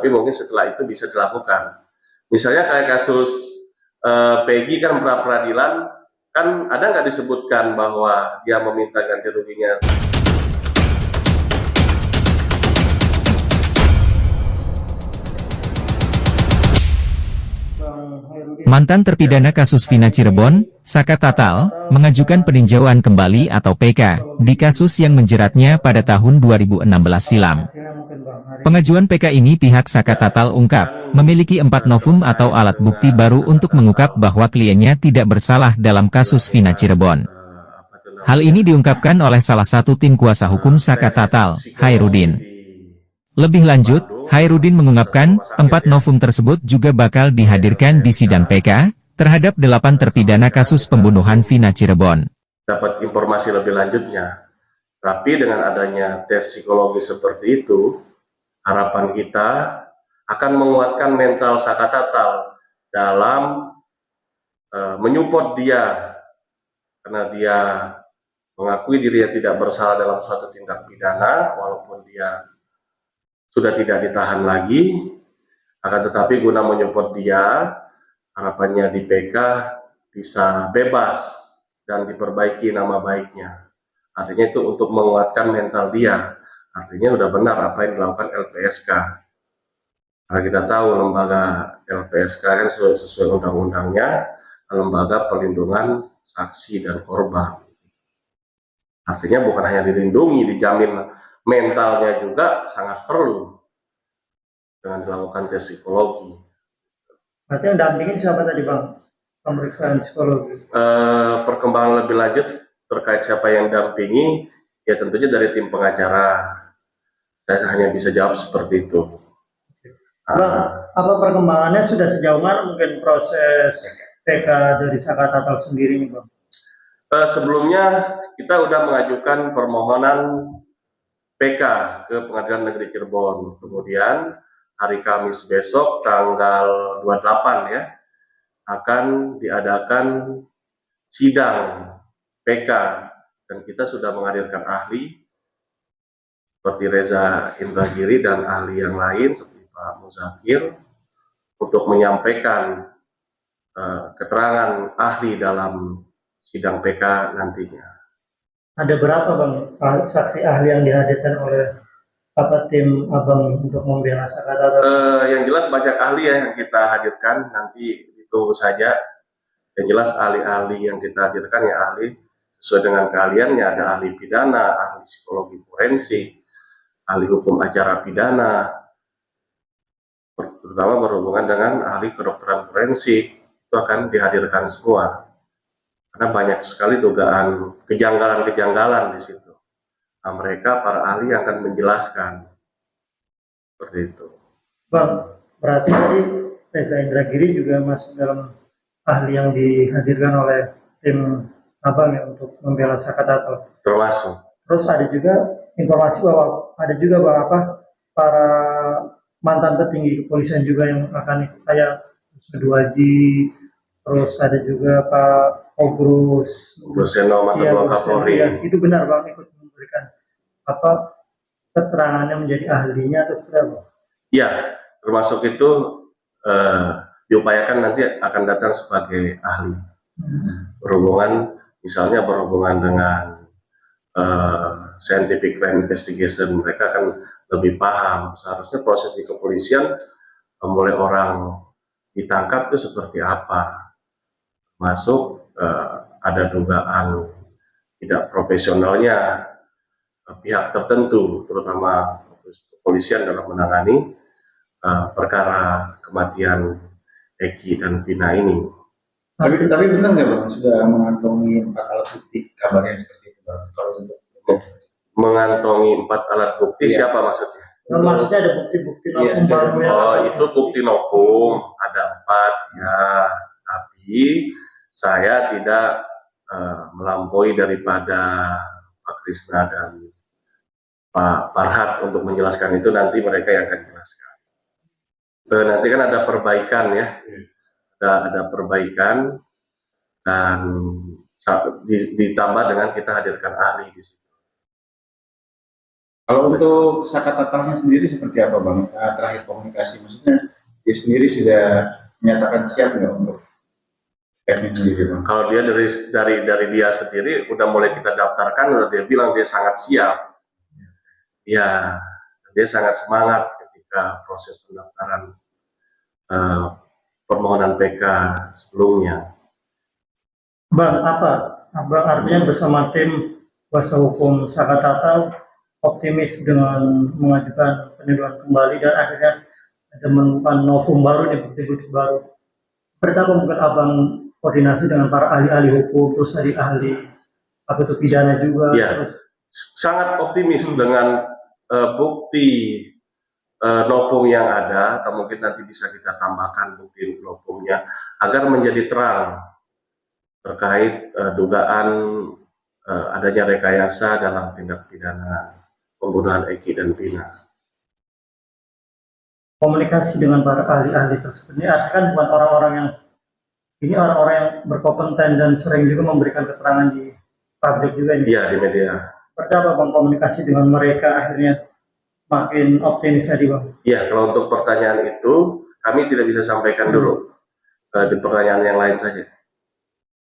tapi mungkin setelah itu bisa dilakukan. Misalnya kayak kasus Peggy kan pra peradilan, kan ada nggak disebutkan bahwa dia meminta ganti ruginya. Mantan terpidana kasus Vina Cirebon, Saka Tatal, mengajukan peninjauan kembali atau PK, di kasus yang menjeratnya pada tahun 2016 silam. Pengajuan PK ini pihak Saka Tatal ungkap, memiliki 4 novum atau alat bukti baru untuk mengungkap bahwa kliennya tidak bersalah dalam kasus Vina Cirebon. Hal ini diungkapkan oleh salah satu tim kuasa hukum Saka Tatal, Hairudin. Lebih lanjut, Hairudin mengungkapkan, 4 novum tersebut juga bakal dihadirkan di sidang PK, terhadap 8 terpidana kasus pembunuhan Vina Cirebon. Dapat informasi lebih lanjutnya. Tapi dengan adanya tes psikologi seperti itu, harapan kita akan menguatkan mental Saka Tatal dalam menyupport dia, karena dia mengakui dirinya tidak bersalah dalam suatu tindak pidana, walaupun dia sudah tidak ditahan lagi, akan tetapi guna menyupport dia, harapannya di PK bisa bebas dan diperbaiki nama baiknya. Artinya itu untuk menguatkan mental dia, artinya sudah benar apa yang dilakukan LPSK. Karena kita tahu lembaga LPSK kan sesuai undang-undangnya, lembaga perlindungan saksi dan korban. Artinya bukan hanya dilindungi, dijamin mentalnya juga sangat perlu dengan dilakukan tes psikologi. Berarti yang dampingin siapa tadi Bang? Pemeriksaan psikologi. Perkembangan lebih lanjut terkait siapa yang dampingi, ya tentunya dari tim pengacara. Saya hanya bisa jawab seperti itu. Bang, apa perkembangannya sudah sejauh mana mungkin proses PK dari Saka Tatal sendiri nih Bang? Sebelumnya kita sudah mengajukan permohonan PK ke Pengadilan Negeri Cirebon. Kemudian hari Kamis besok tanggal 28 ya, akan diadakan sidang PK, dan kita sudah menghadirkan ahli seperti Reza Indragiri dan ahli yang lain seperti Pak Muzakir untuk menyampaikan keterangan ahli dalam sidang PK nantinya. Ada berapa Bang saksi ahli yang dihadirkan oleh tim Abang untuk membela Saka Tatal? Yang jelas banyak ahli ya yang kita hadirkan, nanti ditunggu saja. Yang jelas ahli-ahli yang kita hadirkan ya ahli sesuai dengan keahliannya, ada ahli pidana, ahli psikologi forensik, ahli hukum acara pidana, terutama berhubungan dengan ahli kedokteran forensik, itu akan dihadirkan semua. Karena banyak sekali dugaan kejanggalan-kejanggalan di situ. Nah, mereka para ahli akan menjelaskan seperti itu. Bang, berarti tadi Reza Indragiri juga masuk dalam ahli yang dihadirkan oleh tim Abang ya untuk membela Saka Tatal. Termasuk. Terus ada juga informasi bahwa ada juga para mantan petinggi kepolisian juga yang akan ikut, kayak Duaji, terus ada juga Pak Obrus Seno, mantan Wakapolri. Ya, itu benar Bang, ikut memberikan keterangannya menjadi ahlinya atau berapa? Iya, termasuk itu diupayakan nanti akan datang sebagai ahli. Berhubungan, misalnya berhubungan dengan scientific crime investigation, mereka akan lebih paham seharusnya proses di kepolisian mulai orang ditangkap itu seperti apa. Masuk ada dugaan tidak profesionalnya pihak tertentu, terutama kepolisian dalam menangani perkara kematian Eki dan Vina ini. Tapi benar nggak Bang sudah mengantongi 4 alat bukti kabarnya seperti itu Bang? Kalau untuk mengantongi 4 alat bukti, iya. Siapa maksudnya? Maksudnya ada bukti-bukti novum baru ya? Oh, itu bukti novum ada 4 ya, tapi saya tidak melampaui daripada Pak Krisna dan Pak Farhad untuk menjelaskan itu, nanti mereka yang akan jelaskan. Nanti kan ada perbaikan ya, ada perbaikan dan ditambah dengan kita hadirkan ahli di situ. Kalau untuk Saka Tatalnya sendiri seperti apa Bang? Terakhir komunikasi, maksudnya dia sendiri sudah menyatakan siap nggak untuk teknik sendiri Bang? Kalau dia dari dia sendiri udah mulai kita daftarkan, udah dia bilang dia sangat siap. Ya, dia sangat semangat ketika proses pendaftaran eh, permohonan PK sebelumnya. Bang, Abang artinya bersama tim kuasa hukum Saka Tatal optimis dengan mengajukan peninjauan kembali dan akhirnya ada menemukan novum baru nih, bukti-bukti baru. Seperti apa mungkin Abang koordinasi dengan para ahli-ahli hukum, terus ahli apa itu pidana juga. Ya, Terus, sangat optimis dengan bukti novum yang ada, atau mungkin nanti bisa kita tambahkan bukti novumnya agar menjadi terang terkait dugaan adanya rekayasa dalam tindak pidana pembunuhan Eki dan Vina. komunikasi dengan para ahli-ahli tersebut ini artinya kan bukan orang-orang yang berkompeten dan sering juga memberikan keterangan di publik juga ini. Iya, di media. Seperti apa Bang komunikasi dengan mereka akhirnya makin optimis tadi Bang? Iya, kalau untuk pertanyaan itu kami tidak bisa sampaikan dulu di pertanyaan yang lain saja.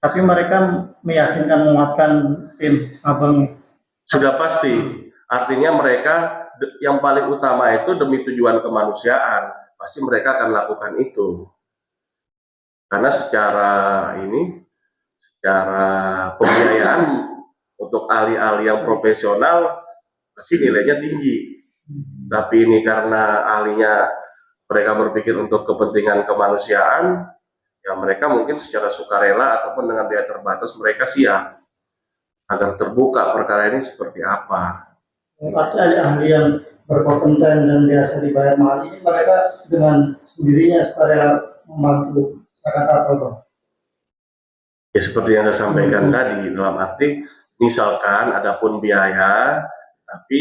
Tapi mereka meyakinkan, menguatkan tim Abang. Sudah pasti, artinya mereka yang paling utama itu demi tujuan kemanusiaan, pasti mereka akan lakukan itu. Karena secara pembiayaan untuk ahli-ahli yang profesional pasti nilainya tinggi. Tapi ini karena ahlinya mereka berpikir untuk kepentingan kemanusiaan, ya mereka mungkin secara sukarela ataupun dengan biaya terbatas mereka siap agar terbuka perkara ini seperti apa. Artinya ahli yang berkompeten dan biasa dibayar mahal ini mereka dengan sendirinya supaya membantu Saka Tatal Bang. Ya seperti yang saya sampaikan tadi, dalam arti misalkan adapun biaya, tapi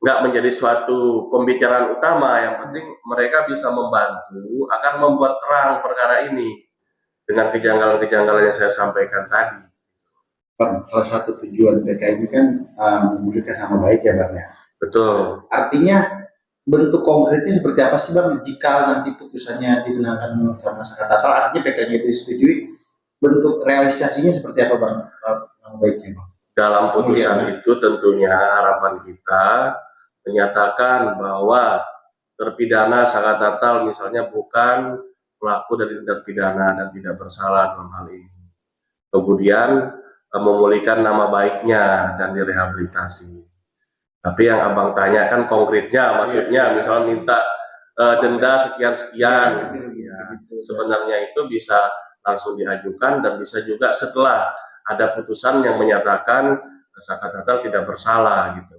nggak menjadi suatu pembicaraan utama. Yang penting mereka bisa membantu akan membuat terang perkara ini dengan kejanggalan-kejanggalan yang saya sampaikan tadi. Bang, salah satu tujuan PK ini kan memulihkan nama baik ya Bang ya. Betul. Artinya bentuk konkretnya seperti apa sih Bang jika nanti putusannya digunakan sama Saka Tatal, artinya PK-nya itu disetujui, bentuk realisasinya seperti apa Bang nama baiknya Bang? Dalam putusan itu tentunya harapan kita menyatakan bahwa terpidana Saka Tatal misalnya bukan pelaku dari tindak pidana dan tidak bersalah dalam hal ini. Kemudian memulihkan nama baiknya dan direhabilitasi. Tapi yang Abang tanyakan konkretnya, maksudnya misalnya minta denda sekian-sekian, ya, sebenarnya itu bisa langsung diajukan dan bisa juga setelah ada putusan yang menyatakan Saka Tatal tidak bersalah gitu.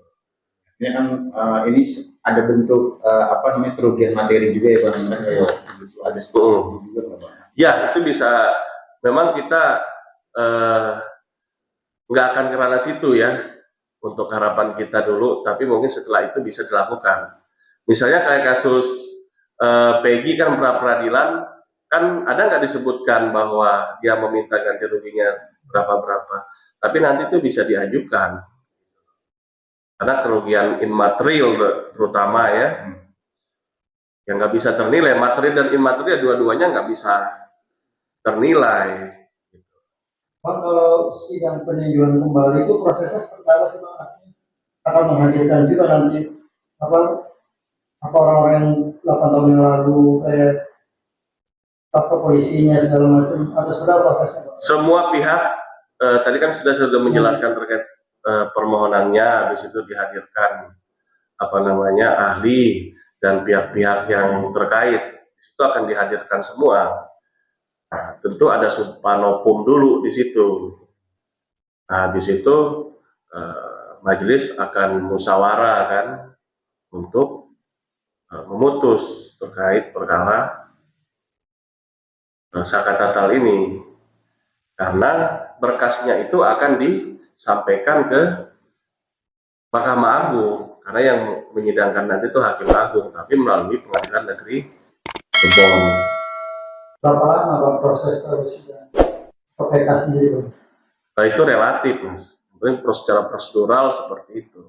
Ini kan ini ada bentuk apa namanya kerugian materi juga ya Bang, kan ada seperti juga Bang. Ya itu bisa, memang kita nggak akan ke ranah situ ya untuk harapan kita dulu, tapi mungkin setelah itu bisa dilakukan. Misalnya kayak kasus Peggy kan pra peradilan kan ada nggak disebutkan bahwa dia meminta ganti ruginya berapa-berapa, tapi nanti itu bisa diajukan karena kerugian immaterial terutama ya yang nggak bisa ternilai, material dan immaterial dua-duanya nggak bisa ternilai. Bang, kalau sidang peninjauan kembali itu prosesnya seperti apa sih Bang? Akan menghadirkan juga nanti apa orang-orang yang 8 tahun yang lalu apa polisinya segala macam atau seperti apa prosesnya Bang? Semua pihak tadi kan sudah menjelaskan terkait permohonannya, habis itu dihadirkan apa namanya ahli dan pihak-pihak yang terkait, itu akan dihadirkan semua. Nah, tentu ada subpanopum dulu di situ. Nah, di situ majelis akan musyawarah kan untuk memutus terkait perkara Saka Tatal ini, karena berkasnya itu akan disampaikan ke Mahkamah Agung, karena yang menyidangkan nanti itu Hakim Agung, tapi melalui Pengadilan Negeri Cirebon. Berapa lama Bang proses sidang PK sendiri Bang? Nah, itu relatif Mas, mungkin secara prosedural seperti itu.